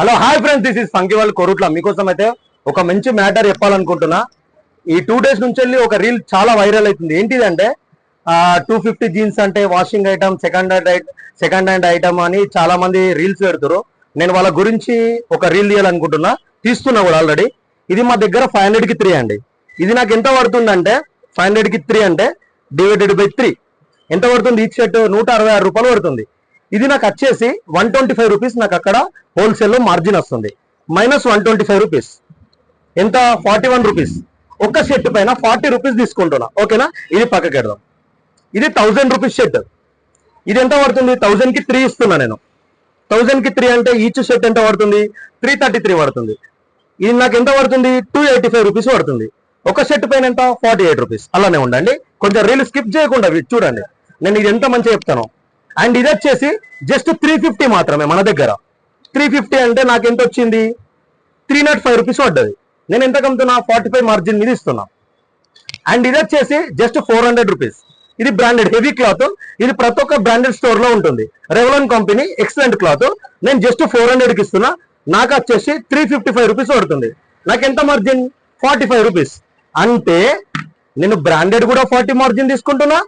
Hello hi friends, this is funky వాళ్ళు కొరుట్ల. మీకోసం అయితే ఒక మంచి మ్యాటర్ చెప్పాలనుకుంటున్నా. ఈ 2 days నుంచి వెళ్ళి ఒక రీల్ చాలా వైరల్ అవుతుంది. ఏంటిదంటే 250 జీన్స్ అంటే washing item, second hand item అని చాలా మంది రీల్స్ పెడుతున్నారు. నేను వాళ్ళ గురించి ఒక రీల్ తీయాలనుకుంటున్నా, తీస్తున్నా కూడా ఆల్రెడీ. ఇది మా దగ్గర 500కి 3 అండి. ఇది నాకు ఎంత పడుతుందంటే 500కి 3 అంటే డివైడెడ్ బై 3 ఎంత పడుతుంది? ఈ షర్ట్ 166 రూపాయలు పడుతుంది. ఇది నాకు వచ్చేసి 125 రూపీస్ నాకు అక్కడ హోల్సేల్లో మార్జిన్ వస్తుంది. మైనస్ 125 రూపీస్ ఎంత? 41 రూపీస్. ఒక్క షర్ట్ పైన 40 రూపీస్ తీసుకుంటున్నా. ఓకేనా? ఇది పక్కకి పెడదాం. ఇది 1000 రూపీస్ షర్ట్. ఇది ఎంత పడుతుంది? 1000కి 3 ఇస్తున్నా నేను. 1000కి 3 అంటే ఈచ్ షర్ట్ ఎంత పడుతుంది? 333 పడుతుంది. ఇది నాకు ఎంత పడుతుంది? 285 రూపీస్ పడుతుంది. ఒక షర్ట్ పైన ఎంత? 48 రూపీస్. అలానే ఉండండి, కొంచెం రీల్ స్కిప్ చేయకుండా చూడండి, నేను ఇది ఎంత మంచిగా చెప్తాను. అండ్ ఇది వచ్చేసి జస్ట్ 350 మాత్రమే మన దగ్గర. 350 అంటే నాకు ఎంత వచ్చింది? 305 రూపీస్ పడ్డది. నేను ఎంత కమ్ముతున్నా? 45 మార్జిన్ మీద ఇస్తున్నా. అండ్ ఇది వచ్చేసి జస్ట్ 400 రూపీస్. ఇది బ్రాండెడ్ హెవీ క్లాత్. ఇది ప్రతి ఒక్క బ్రాండెడ్ స్టోర్ లో ఉంటుంది. Revlon company excellent cloth. నేను జస్ట్ 400కి ఇస్తున్నా. నాకు వచ్చేసి 355 రూపీస్ పడుతుంది. నాకు ఎంత మార్జిన్? 45 రూపీస్. అంటే నేను బ్రాండెడ్ కూడా 40 మార్జిన్ తీసుకుంటున్నా,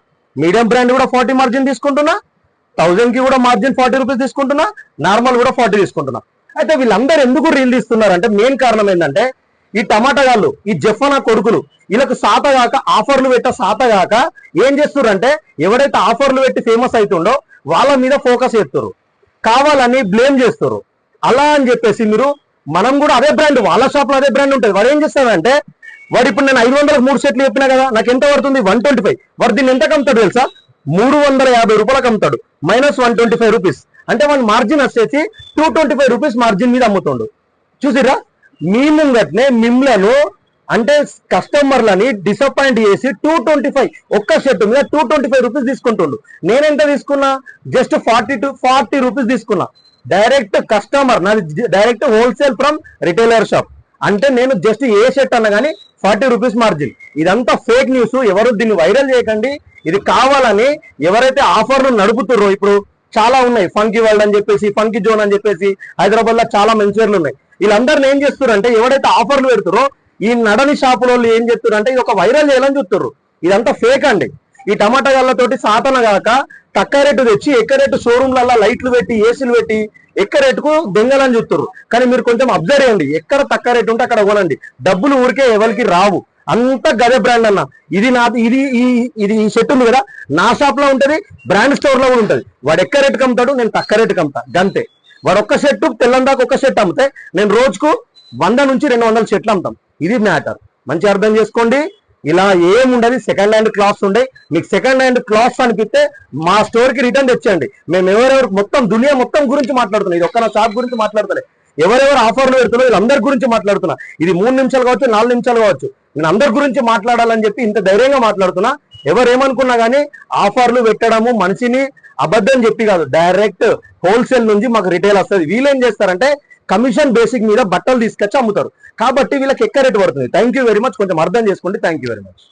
మీడియం బ్రాండ్ కూడా 40 మార్జిన్ తీసుకుంటున్నా, 1000కి కూడా మార్జిన్ 40 రూపీస్ తీసుకుంటున్నా, నార్మల్ కూడా 40 తీసుకుంటున్నా. అయితే వీళ్ళందరూ ఎందుకు రీల్ తీస్తున్నారు అంటే మెయిన్ కారణం ఏంటంటే ఈ టమాటా గాళ్ళు, ఈ జఫనా కొడుకులు, వీళ్ళకు సాతగాక ఆఫర్లు సాతగాక ఏం చేస్తున్నారంటే ఎవడైతే ఆఫర్లు పెట్టి ఫేమస్ అవుతుండో వాళ్ళ మీద ఫోకస్ చేస్తారు, కావాలని బ్లేమ్ చేస్తారు. అలా అని చెప్పేసి మనం కూడా అదే బ్రాండ్, వాళ్ళ షాప్ లో అదే బ్రాండ్ ఉంటుంది. వాడు ఏం చేస్తాడంటే వాడు ఇప్పుడు నేను 500కి 3 షర్ట్లు చెప్పినా కదా, నాకు ఎంత పడుతుంది? 125. వాడు దీన్ని ఎంత కమ్ముతాడు తెలుసా? 350 రూపాయలకు అమ్ముతాడు. Minus 125 rupees. అంటే వాడి మార్జిన్ వచ్చేసి 225 రూపీస్ మార్జిన్ మీద అమ్ముతుండు. చూసిరా? మీ ముంగట్నే మిమ్లను అంటే కస్టమర్లని డిసప్పాయింట్ చేసి 225 ఒక్క షర్ట్ మీద 225 రూపీస్ తీసుకుంటుండు. నేనెంత తీసుకున్నా? జస్ట్ 40 రూపీస్ తీసుకున్నా. డైరెక్ట్ కస్టమర్, నాది direct wholesale from retailer shop. అంటే నేను జస్ట్ ఏ షర్ట్ అన్నా కానీ 40 రూపీస్ మార్జిన్. ఇదంతా ఫేక్ న్యూస్. ఎవరు దీన్ని వైరల్ చేయకండి. ఇది కావాలని ఎవరైతే ఆఫర్లు నడుపుతుర్రో, ఇప్పుడు చాలా ఉన్నాయి, ఫంకీ వరల్డ్ అని చెప్పేసి, ఫంకీ జోన్ అని చెప్పేసి హైదరాబాద్ లో చాలా మెన్స్వేర్లు ఉన్నాయి. వీళ్ళందరిని ఏం చేస్తున్నారు అంటే ఎవరైతే ఆఫర్లు పెడుతురో ఈ నడని షాపులో ఏం చేస్తున్నారు అంటే ఇది ఒక వైరల్ చేయాలని చూస్తున్నారు. ఇదంతా ఫేక్ అండి. ఈ టమాటా గళ్ళతోటి సాతన గాక తక్కువ రేటు తెచ్చి ఎక్క రేటు షోరూమ్లలో లైట్లు పెట్టి ఏసీలు పెట్టి ఎక్క రేటుకు దొంగలని చూస్తారు. కానీ మీరు కొంచెం అబ్జర్వ్ చేయండి, ఎక్కడ తక్కువ రేటు ఉంటే అక్కడ కొనండి. డబ్బులు ఊరికే ఎవరికి రావు. అంత గదే బ్రాండ్ అన్న. ఇది నాది, ఇది ఈ షర్ట్ ఉంది కదా, నా షాప్ లో ఉంటది, బ్రాండ్ స్టోర్ లో కూడా ఉంటది. వాడు ఎక్క రేటుకి అమ్ముతాడు, నేను తక్కువ రేటుకి అమ్ముతా, గంతే. వాడు ఒక్క షర్టు తెల్లందాక ఒక్క షర్ట్ అమ్మితే నేను రోజుకు 100 నుంచి 200 షర్ట్లు అమ్ముతాం. ఇది మ్యాటర్. మంచి అర్థం చేసుకోండి. ఇలా ఏముండదు. సెకండ్ హ్యాండ్ క్లాత్స్ ఉండే, మీకు సెకండ్ హ్యాండ్ క్లాత్స్ అనిపిస్తే మా స్టోర్ కి రిటర్న్ తెచ్చండి. మేము ఎవరెవరు మొత్తం దునియా మొత్తం గురించి మాట్లాడుతున్నాం. ఇది ఒక్క నా షాప్ గురించి మాట్లాడుతున్నాయి. ఎవరెవరు ఆఫర్లు పెడుతున్నారు వీళ్ళందరి గురించి మాట్లాడుతున్నా. ఇది 3 నిమిషాలు కావచ్చు, 4 నిమిషాలు కావచ్చు. నేను అందరి గురించి మాట్లాడాలని చెప్పి ఇంత ధైర్యంగా మాట్లాడుతున్నా. ఎవరేమనుకున్నా కానీ ఆఫర్లు పెట్టడము మనిషిని అబద్ధం చెప్పి కాదు, డైరెక్ట్ హోల్సేల్ నుంచి మాకు రిటైల్ వస్తుంది. వీళ్ళేం చేస్తారంటే కమిషన్ బేసిక్ మీద బట్టలు తీసుకొచ్చి అమ్ముతారు. కాబట్టి వీళ్ళకి ఎక్క రేటు పడుతుంది. Thank you very much. కొంచెం అర్థం చేసుకోండి. Thank you very much.